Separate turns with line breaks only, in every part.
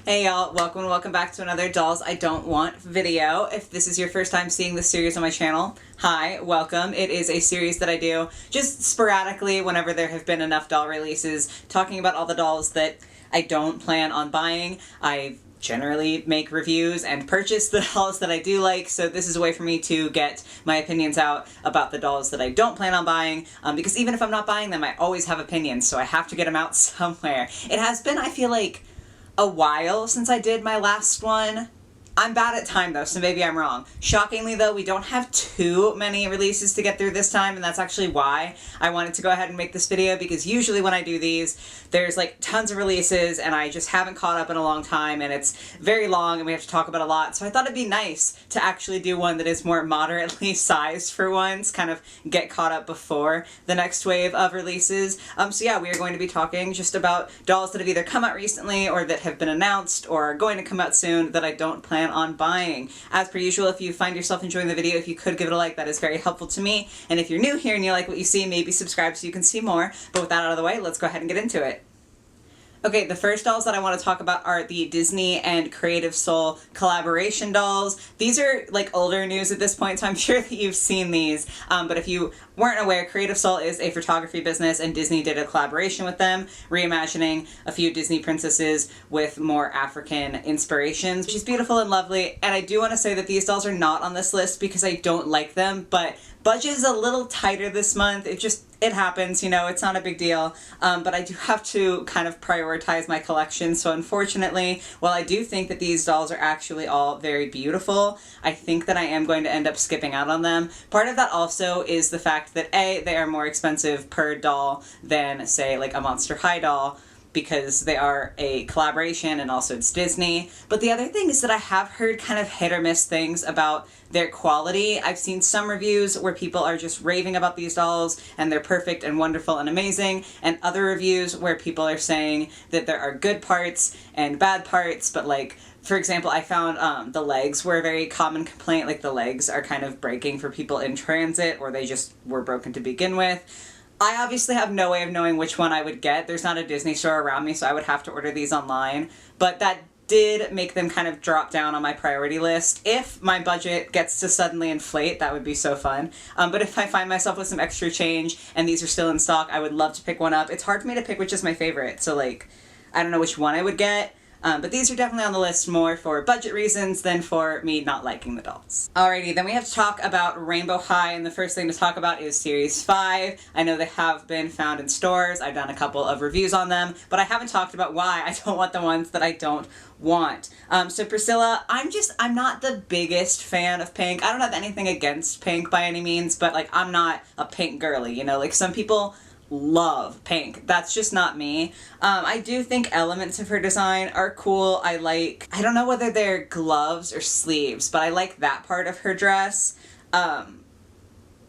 Hey y'all, welcome back to another Dolls I Don't Want video. If this is your first time seeing this series on my channel, hi, welcome. It is a series that I do just sporadically whenever there have been enough doll releases, talking about all the dolls that I don't plan on buying. I generally make reviews and purchase the dolls that I do like, so this is a way for me to get my opinions out about the dolls that I don't plan on buying, because even if I'm not buying them, I always have opinions, so I have to get them out somewhere. It has been, I feel like, a while since I did my last one. I'm bad at time though, so maybe I'm wrong. Shockingly though, we don't have too many releases to get through this time, and that's actually why I wanted to go ahead and make this video, because usually when I do these, there's like tons of releases and I just haven't caught up in a long time and it's very long and we have to talk about a lot, so I thought it'd be nice to actually do one that is more moderately sized for once, kind of get caught up before the next wave of releases. So yeah, we are going to be talking just about dolls that have either come out recently or that have been announced or are going to come out soon that I don't plan on buying. As per usual, if you find yourself enjoying the video, if you could give it a like, that is very helpful to me. And if you're new here and you like what you see, maybe subscribe so you can see more. But with that out of the way, let's go ahead and get into it. Okay, the first dolls that I want to talk about are the Disney and Creative Soul collaboration dolls. These are like older news at this point, so I'm sure that you've seen these. But if you weren't aware, Creative Soul is a photography business and Disney did a collaboration with them, reimagining a few Disney princesses with more African inspirations, which is beautiful and lovely. And I do want to say that these dolls are not on this list because I don't like them, but budget is a little tighter this month. It happens, you know, it's not a big deal, but I do have to kind of prioritize my collection, so unfortunately, while I do think that these dolls are actually all very beautiful, I think that I am going to end up skipping out on them. Part of that also is the fact that A, they are more expensive per doll than, say, like a Monster High doll, because they are a collaboration and also it's Disney. But the other thing is that I have heard kind of hit or miss things about their quality. I've seen some reviews where people are just raving about these dolls and they're perfect and wonderful and amazing, and other reviews where people are saying that there are good parts and bad parts, but like, for example, I found the legs were a very common complaint, like the legs are kind of breaking for people in transit, or they just were broken to begin with. I obviously have no way of knowing which one I would get. There's not a Disney store around me, so I would have to order these online. But that did make them kind of drop down on my priority list. If my budget gets to suddenly inflate, that would be so fun. But if I find myself with some extra change and these are still in stock, I would love to pick one up. It's hard for me to pick which is my favorite, so like, I don't know which one I would get. But these are definitely on the list more for budget reasons than for me not liking the dolls. Alrighty, then we have to talk about Rainbow High, and the first thing to talk about is Series 5. I know they have been found in stores. I've done a couple of reviews on them, but I haven't talked about why I don't want the ones that I don't want. So Priscilla, I'm not the biggest fan of pink. I don't have anything against pink by any means, but like, I'm not a pink girly, you know? Like, some people love pink. That's just not me. I do think elements of her design are cool. I don't know whether they're gloves or sleeves, but I like that part of her dress. But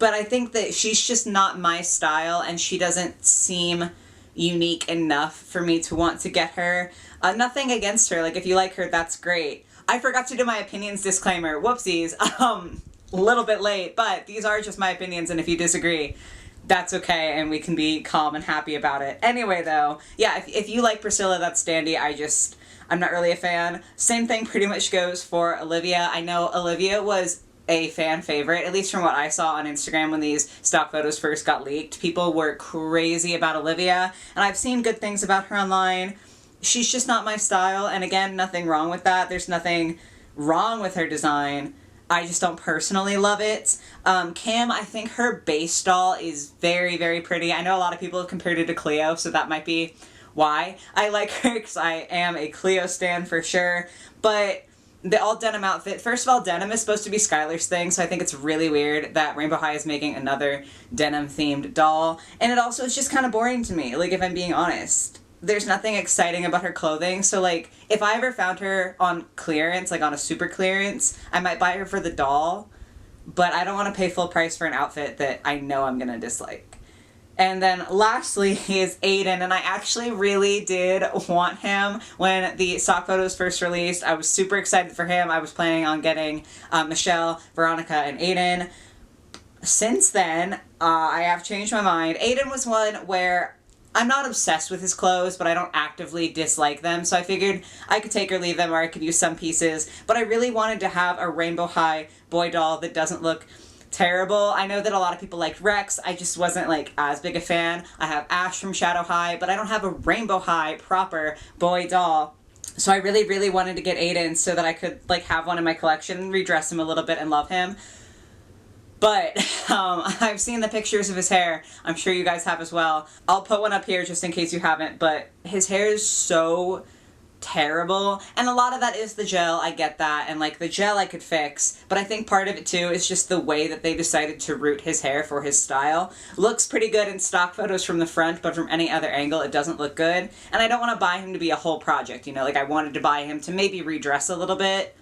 I think that she's just not my style, and she doesn't seem unique enough for me to want to get her. Nothing against her. Like, if you like her, that's great. I forgot to do my opinions disclaimer. Whoopsies. A little bit late, but these are just my opinions, and if you disagree, that's okay, and we can be calm and happy about it. Anyway, though, yeah, if you like Priscilla, that's dandy. I'm not really a fan. Same thing pretty much goes for Olivia. I know Olivia was a fan favorite, at least from what I saw on Instagram when these stock photos first got leaked. People were crazy about Olivia, and I've seen good things about her online. She's just not my style, and again, nothing wrong with that. There's nothing wrong with her design. I just don't personally love it. Kim, I think her base doll is very, very pretty. I know a lot of people have compared it to Cleo, so that might be why I like her, because I am a Cleo stan for sure. But the all denim outfit, first of all, denim is supposed to be Skylar's thing, so I think it's really weird that Rainbow High is making another denim-themed doll. And it also is just kind of boring to me, like, if I'm being honest. There's nothing exciting about her clothing, so like, if I ever found her on clearance, like on a super clearance, I might buy her for the doll, but I don't want to pay full price for an outfit that I know I'm gonna dislike. And then lastly is Aiden, and I actually really did want him when the stock photos first released. I was super excited for him. I was planning on getting Michelle, Veronica, and Aiden. Since then, I have changed my mind. Aiden was one where I'm not obsessed with his clothes, but I don't actively dislike them, so I figured I could take or leave them, or I could use some pieces. But I really wanted to have a Rainbow High boy doll that doesn't look terrible. I know that a lot of people liked Rex. I just wasn't like as big a fan. I have Ash from Shadow High, but I don't have a Rainbow High proper boy doll. So I really, really wanted to get Aiden so that I could like have one in my collection, redress him a little bit and love him. But I've seen the pictures of his hair. I'm sure you guys have as well. I'll put one up here just in case you haven't, but his hair is so terrible. And a lot of that is the gel, I get that, and like the gel I could fix, but I think part of it too is just the way that they decided to root his hair for his style. Looks pretty good in stock photos from the front, but from any other angle it doesn't look good. And I don't want to buy him to be a whole project, you know, like I wanted to buy him to maybe redress a little bit,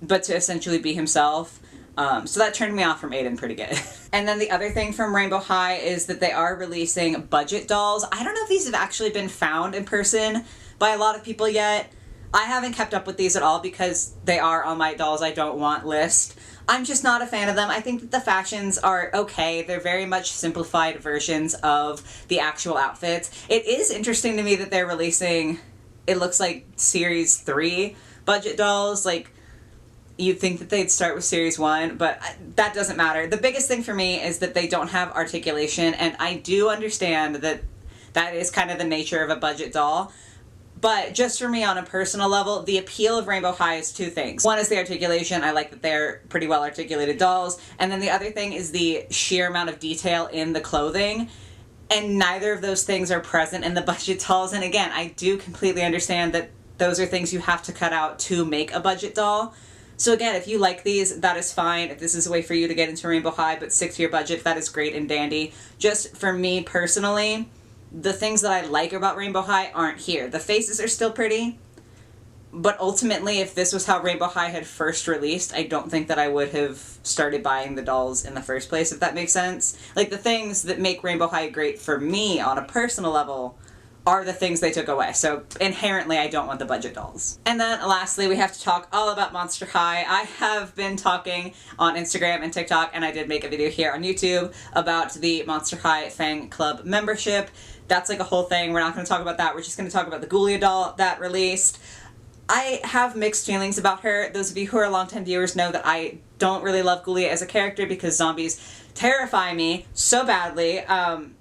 but to essentially be himself. So that turned me off from Aiden pretty good. And then the other thing from Rainbow High is that they are releasing budget dolls. I don't know if these have actually been found in person by a lot of people yet. I haven't kept up with these at all because they are on my dolls I don't want list. I'm just not a fan of them. I think that the fashions are okay. They're very much simplified versions of the actual outfits. It is interesting to me that they're releasing, it looks like Series 3 budget dolls. Like, you'd think that they'd start with Series 1, but that doesn't matter. The biggest thing for me is that they don't have articulation, and I do understand that that is kind of the nature of a budget doll. But just for me on a personal level, the appeal of Rainbow High is two things. One is the articulation. I like that they're pretty well articulated dolls. And then the other thing is the sheer amount of detail in the clothing. And neither of those things are present in the budget dolls. And again, I do completely understand that those are things you have to cut out to make a budget doll. So again, if you like these, that is fine. If this is a way for you to get into Rainbow High but stick to your budget, that is great and dandy. Just for me personally, the things that I like about Rainbow High aren't here. The faces are still pretty, but ultimately, if this was how Rainbow High had first released, I don't think that I would have started buying the dolls in the first place, if that makes sense. Like, the things that make Rainbow High great for me on a personal level are the things they took away. So inherently, I don't want the budget dolls. And then lastly, we have to talk all about Monster High. I have been talking on Instagram and TikTok, and I did make a video here on YouTube about the Monster High Fan Club membership. That's like a whole thing. We're not going to talk about that. We're just going to talk about the Ghoulia doll that released. I have mixed feelings about her. Those of you who are longtime viewers know that I don't really love Ghoulia as a character because zombies terrify me so badly.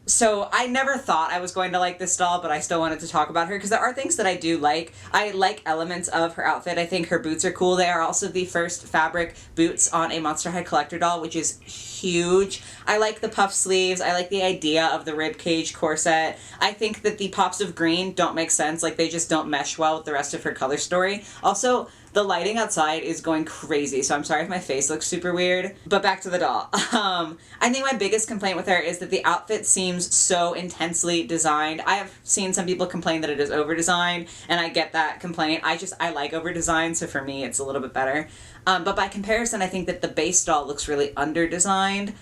So I never thought I was going to like this doll, but I still wanted to talk about her because there are things that I do like. I like elements of her outfit. I think her boots are cool. They are also the first fabric boots on a Monster High collector doll, which is huge. I like the puff sleeves. I like the idea of the ribcage corset. I think that the pops of green don't make sense. Like, they just don't mesh well with the rest of her color story. Also, the lighting outside is going crazy, so I'm sorry if my face looks super weird. But back to the doll. I think my biggest complaint with her is that the outfit seems so intensely designed. I have seen some people complain that it is over-designed, and I get that complaint. I like over-designed, so for me it's a little bit better. But by comparison, I think that the base doll looks really under-designed.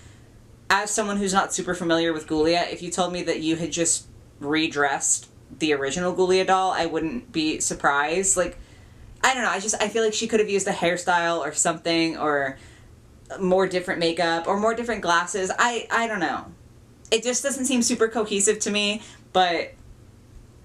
As someone who's not super familiar with Ghoulia, if you told me that you had just redressed the original Ghoulia doll, I wouldn't be surprised. Like, I don't know, I feel like she could have used a hairstyle or something, or more different makeup, or more different glasses. I don't know. It just doesn't seem super cohesive to me, but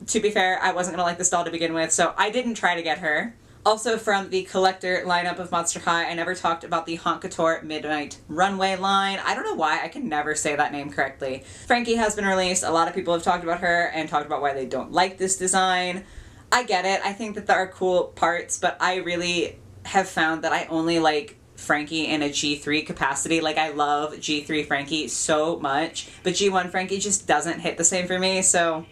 to be fair, I wasn't going to like this doll to begin with, so I didn't try to get her. Also, from the collector lineup of Monster High, I never talked about the Honk Couture Midnight Runway line. I don't know why, I can never say that name correctly. Frankie has been released. A lot of people have talked about her and talked about why they don't like this design. I get it. I think that there are cool parts, but I really have found that I only like Frankie in a G3 capacity. Like, I love G3 Frankie so much, but G1 Frankie just doesn't hit the same for me, so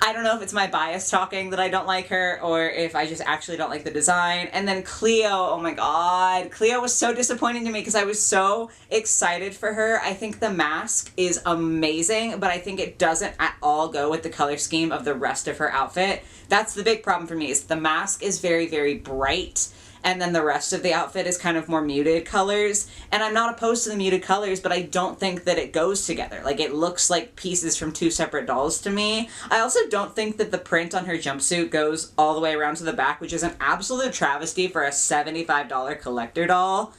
I don't know if it's my bias talking that I don't like her, or if I just actually don't like the design. And then Cleo, oh my god. Cleo was so disappointing to me because I was so excited for her. I think the mask is amazing, but I think it doesn't at all go with the color scheme of the rest of her outfit. That's the big problem for me, is the mask is very, very bright, and then the rest of the outfit is kind of more muted colors. And I'm not opposed to the muted colors, but I don't think that it goes together. Like, it looks like pieces from two separate dolls to me. I also don't think that the print on her jumpsuit goes all the way around to the back, which is an absolute travesty for a $75 collector doll.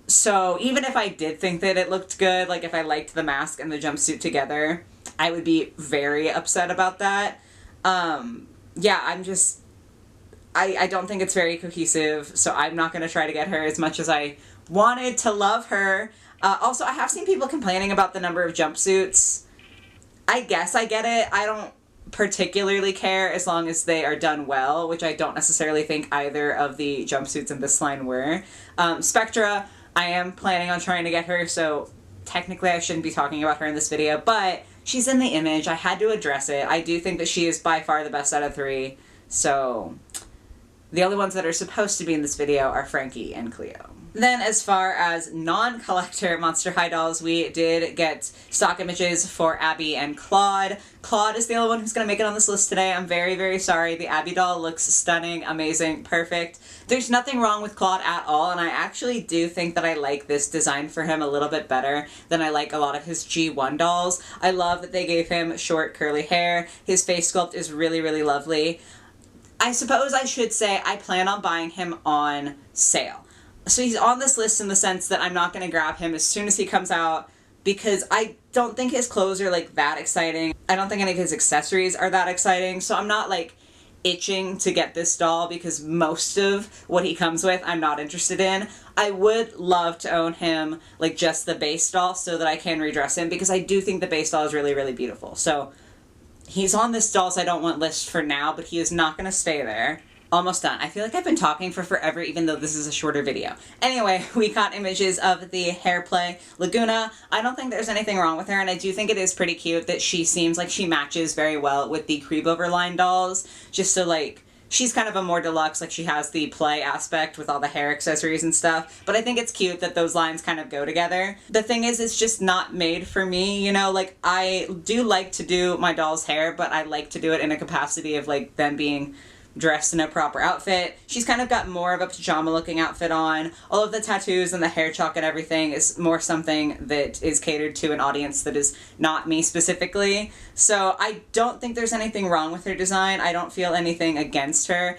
So even if I did think that it looked good, like if I liked the mask and the jumpsuit together, I would be very upset about that. Yeah, I don't think it's very cohesive, so I'm not going to try to get her as much as I wanted to love her. Also, I have seen people complaining about the number of jumpsuits. I guess I get it. I don't particularly care as long as they are done well, which I don't necessarily think either of the jumpsuits in this line were. Spectra, I am planning on trying to get her, so technically I shouldn't be talking about her in this video, but she's in the image. I had to address it. I do think that she is by far the best out of 3, so the only ones that are supposed to be in this video are Frankie and Cleo. Then as far as non-collector Monster High dolls, we did get stock images for Abby and Claude. Claude is the only one who's going to make it on this list today. I'm very, very sorry. The Abby doll looks stunning, amazing, perfect. There's nothing wrong with Claude at all, and I actually do think that I like this design for him a little bit better than I like a lot of his G1 dolls. I love that they gave him short curly hair. His face sculpt is really, really lovely. I suppose I should say I plan on buying him on sale. So he's on this list in the sense that I'm not going to grab him as soon as he comes out because I don't think his clothes are like that exciting. I don't think any of his accessories are that exciting. So I'm not like itching to get this doll because most of what he comes with I'm not interested in. I would love to own him like just the base doll so that I can redress him because I do think the base doll is really, really beautiful. So he's on this dolls I don't want list for now, but he is not going to stay there. Almost done. I feel like I've been talking for forever even though this is a shorter video. Anyway, we got images of the hair play Laguna. I don't think there's anything wrong with her, and I do think it is pretty cute that she seems like she matches very well with the Creep Over line dolls. Just so like, she's kind of a more deluxe, like she has the play aspect with all the hair accessories and stuff, but I think it's cute that those lines kind of go together. The thing is, it's just not made for me, you know, like I do like to do my doll's hair, but I like to do it in a capacity of like them being dressed in a proper outfit. She's kind of got more of a pajama looking outfit on. All of the tattoos and the hair chalk and everything is more something that is catered to an audience that is not me specifically. So I don't think there's anything wrong with her design. I don't feel anything against her.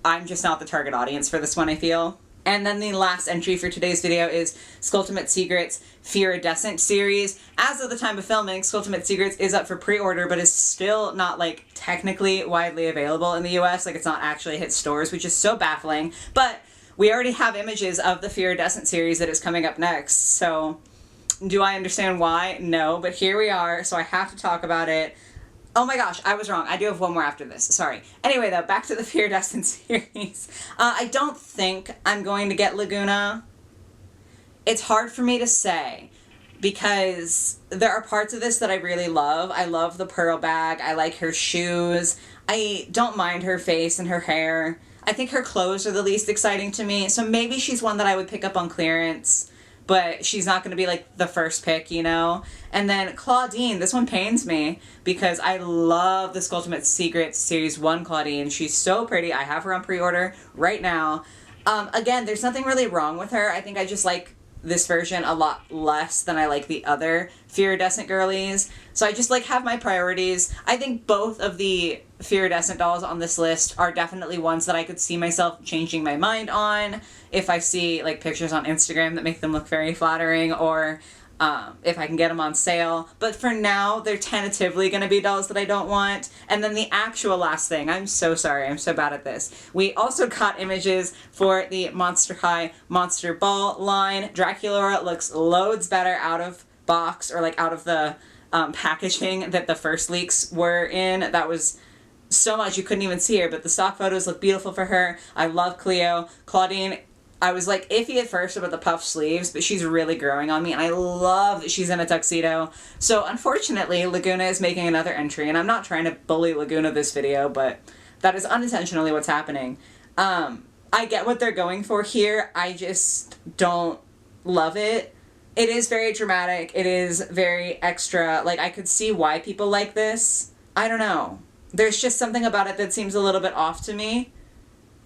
I'm just not the target audience for this one, I feel. And then the last entry for today's video is Skulltimate Secrets Fairy series. As of the time of filming, Skulltimate Secrets is up for pre-order, but is still not, like, technically widely available in the US. Like, it's not actually hit stores, which is so baffling. But we already have images of the Fairy series that is coming up next, so do I understand why? No, but here we are, so I have to talk about it. Oh my gosh, I was wrong. I do have one more after this. Sorry. Anyway, though, back to the Fairy series. I don't think I'm going to get Laguna. It's hard for me to say because there are parts of this that I really love. I love the pearl bag. I like her shoes. I don't mind her face and her hair. I think her clothes are the least exciting to me, so maybe she's one that I would pick up on clearance, but she's not going to be like the first pick, you know? And then Claudine, this one pains me because I love the Skulltimate Secrets Series 1 Claudine. She's so pretty. I have her on pre-order right now. Again, there's nothing really wrong with her. I think I just like this version a lot less than I like the other Fairy girlies. So I just like have my priorities. I think both of the Fairy dolls on this list are definitely ones that I could see myself changing my mind on if I see like pictures on Instagram that make them look very flattering, or if I can get them on sale. But for now, they're tentatively going to be dolls that I don't want. And then the actual last thing, I'm so sorry, I'm so bad at this. We also got images for the Monster High Monster Ball line. Draculaura looks loads better out of box, or like out of the packaging that the first leaks were in. That was so much you couldn't even see her, but the stock photos look beautiful for her. I love Cleo. Claudine, I was like iffy at first about the puff sleeves, but she's really growing on me, and I love that she's in a tuxedo. So unfortunately, Laguna is making another entry, and I'm not trying to bully Laguna this video, but that is unintentionally what's happening. I get what they're going for here. I just don't love it. It is very dramatic. It is very extra. Like, I could see why people like this. I don't know. There's just something about it that seems a little bit off to me.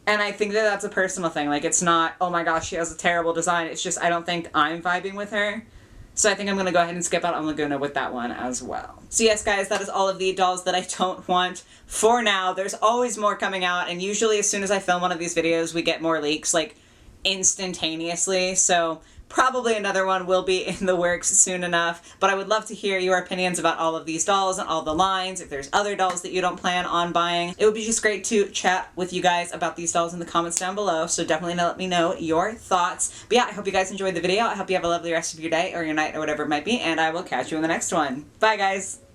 And I think that that's a personal thing. Like, it's not, oh my gosh, she has a terrible design. It's just I don't think I'm vibing with her. So I think I'm going to go ahead and skip out on Laguna with that one as well. So yes, guys, that is all of the dolls that I don't want for now. There's always more coming out, and usually as soon as I film one of these videos, we get more leaks, like, instantaneously. So Probably another one will be in the works soon enough, but I would love to hear your opinions about all of these dolls and all the lines. If there's other dolls that you don't plan on buying, it would be just great to chat with you guys about these dolls in the comments down below, so definitely let me know your thoughts. But yeah, I hope you guys enjoyed the video. I hope you have a lovely rest of your day or your night or whatever it might be, and I will catch you in the next one. Bye, guys!